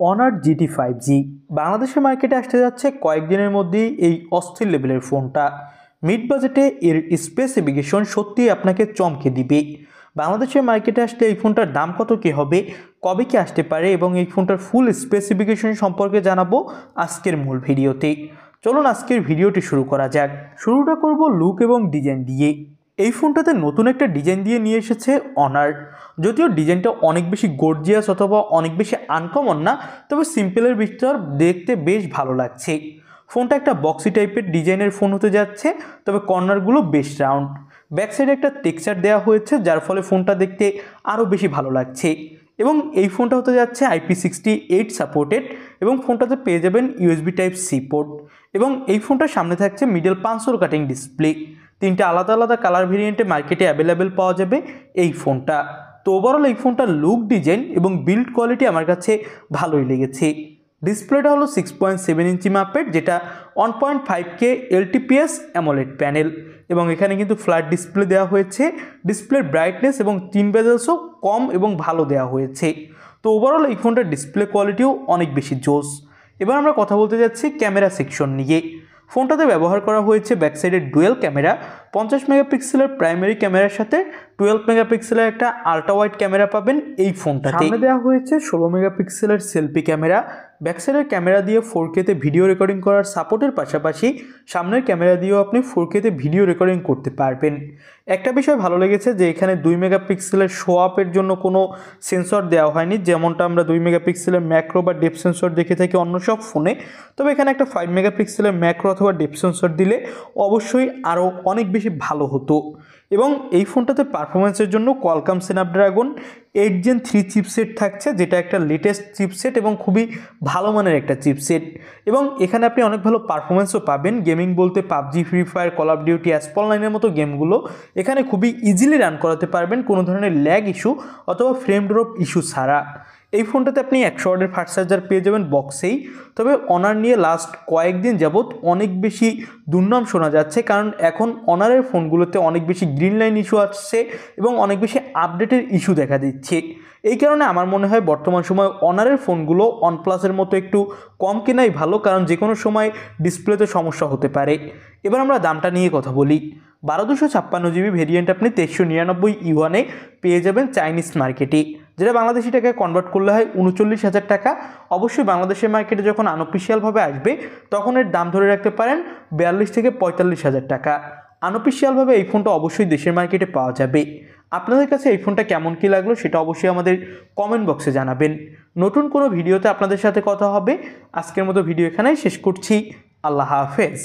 Honour GT5G বাংলাদেশের মার্কেটে আসতে যাচ্ছে কয়েকদিনের মধ্যেই এই অস্থির লেভেলের ফোনটা। মিড বাজেটে এর স্পেসিফিকেশন সত্যিই আপনাকে চমকে দিবে। বাংলাদেশের মার্কেটে আসলে এই ফোনটার দাম কত কী হবে, কবে কি আসতে পারে এবং এই ফোনটার ফুল স্পেসিফিকেশন সম্পর্কে জানাবো আজকের মূল ভিডিওতে। চলুন আজকের ভিডিওটি শুরু করা যাক। শুরুটা করব লুক এবং ডিজাইন দিয়ে। এই ফোনটাতে নতুন একটা ডিজাইন দিয়ে নিয়ে এসেছে অনার। যদিও ডিজাইনটা অনেক বেশি গর্জিয়াস অথবা অনেক বেশি আনকমন না, তবে সিম্পলের ভিতর দেখতে বেশ ভালো লাগছে। ফোনটা একটা বক্সি টাইপের ডিজাইনের ফোন হতে যাচ্ছে, তবে কর্নারগুলো বেশ রাউন্ড। ব্যাক সাইডে একটা টেক্সচার দেওয়া হয়েছে, যার ফলে ফোনটা দেখতে আরও বেশি ভালো লাগছে। এবং এই ফোনটা হতে যাচ্ছে IP68 সাপোর্টেড এবং ফোনটাতে পেয়ে যাবেন USB Type-C পোর্ট। এবং এই ফোনটার সামনে থাকছে মিডল পাঞ্চোল কাটিং ডিসপ্লে। তিনটে আলাদা আলাদা কালার ভেরিয়েন্টে মার্কেটে অ্যাভেলেবেল পাওয়া যাবে এই ফোনটা। তো ওভারঅল এই ফোনটার লুক, ডিজাইন এবং বিল্ড কোয়ালিটি আমার কাছে ভালোই লেগেছে। ডিসপ্লেটা হলো 6.7 ইঞ্চি মাপের, যেটা 1.5K LTPS অ্যামোলেড প্যানেল। এবং এখানে কিন্তু ফ্ল্যাট ডিসপ্লে দেওয়া হয়েছে। ডিসপ্লের ব্রাইটনেস এবং টিন বেজেলসও কম এবং ভালো দেওয়া হয়েছে। তো ওভারঅল এই ফোনটার ডিসপ্লে কোয়ালিটিও অনেক বেশি জোস। এবার আমরা কথা বলতে যাচ্ছি ক্যামেরা সেকশন নিয়ে। ফোনটাতে ব্যবহার করা হয়েছে ব্যাকসাইডের ডুয়েল ক্যামেরা, 50 মেগাপিক্সেলের প্রাইমারি ক্যামেরার সাথে 12 মেগাপিক্সেলের একটা আল্ট্রা ওয়াইড ক্যামেরা পাবেন এই ফোনটাতে। সামনে দেওয়া হয়েছে 16 মেগাপিক্সেলের সেলফি ক্যামেরা। ব্যাকসাইডের ক্যামেরা দিয়ে 4K-তে ভিডিও রেকর্ডিং করার সাপোর্টের পাশাপাশি সামনের ক্যামেরা দিয়েও আপনি 4K-তে ভিডিও রেকর্ডিং করতে পারবেন। একটা বিষয় ভালো লেগেছে যে এখানে 2 মেগাপিক্সেলের শো আপের জন্য কোনো সেন্সর দেওয়া হয়নি, যেমনটা আমরা 2 মেগাপিক্সেলের ম্যাক্রো বা ডেপথ সেন্সর দেখে থাকি অন্য সব ফোনে। তবে এখানে একটা 5 মেগাপিক্সেলের ম্যাক্রো অথবা ডেপথ সেন্সর দিলে অবশ্যই আরও অনেক বেশি ভালো হতো। এবং এই ফোনটাতে পারফরমেন্সের জন্য কোয়ালকম স্ন্যাপড্রাগন 8 Gen 3 চিপসেট থাকছে, যেটা একটা লেটেস্ট চিপসেট এবং খুবই ভালো মানের একটা চিপসেট। এবং এখানে আপনি অনেক ভালো পারফরমেন্সও পাবেন। গেমিং বলতে PUBG, Free Fire, Call of Duty, Asphalt 9-এর মতো গেমগুলো এখানে খুবই ইজিলি রান করাতে পারবেন কোনো ধরনের ল্যাগ ইস্যু অথবা ফ্রেম ড্রপ ইস্যু ছাড়া। এই ফোনটাতে আপনি 100 ওয়াটের ফাস্ট চার্জার পেয়ে যাবেন বক্সেই। তবে অনার নিয়ে লাস্ট কয়েকদিন যাবৎ অনেক বেশি দুর্নাম শোনা যাচ্ছে, কারণ এখন অনারের ফোনগুলোতে অনেক বেশি গ্রিন লাইন ইস্যু আসছে এবং অনেক বেশি আপডেটের ইস্যু দেখা দিচ্ছে। এই কারণে আমার মনে হয় বর্তমান সময় অনারের ফোনগুলো OnePlus-এর মতো একটু কম কেনাই ভালো, কারণ যে কোনো সময় ডিসপ্লেতে সমস্যা হতে পারে। এবার আমরা দামটা নিয়ে কথা বলি। 1256GB ভেরিয়েন্ট আপনি 2399 ইউয়ানে পেয়ে যাবেন চাইনিজ মার্কেটে, যেটা বাংলাদেশি টাকায় কনভার্ট করলে হয় 39,000 টাকা। অবশ্যই বাংলাদেশের মার্কেটে যখন আনঅফিসিয়ালভাবে আসবে তখন এর দাম ধরে রাখতে পারেন 42 থেকে 45,000 টাকা। আনঅফিসিয়ালভাবে এই ফোনটা অবশ্যই দেশের মার্কেটে পাওয়া যাবে। আপনাদের কাছে এই ফোনটা কেমন কী লাগলো সেটা অবশ্যই আমাদের কমেন্ট বক্সে জানাবেন। নতুন কোনো ভিডিওতে আপনাদের সাথে কথা হবে। আজকের মতো ভিডিও এখানেই শেষ করছি। আল্লাহ হাফেজ।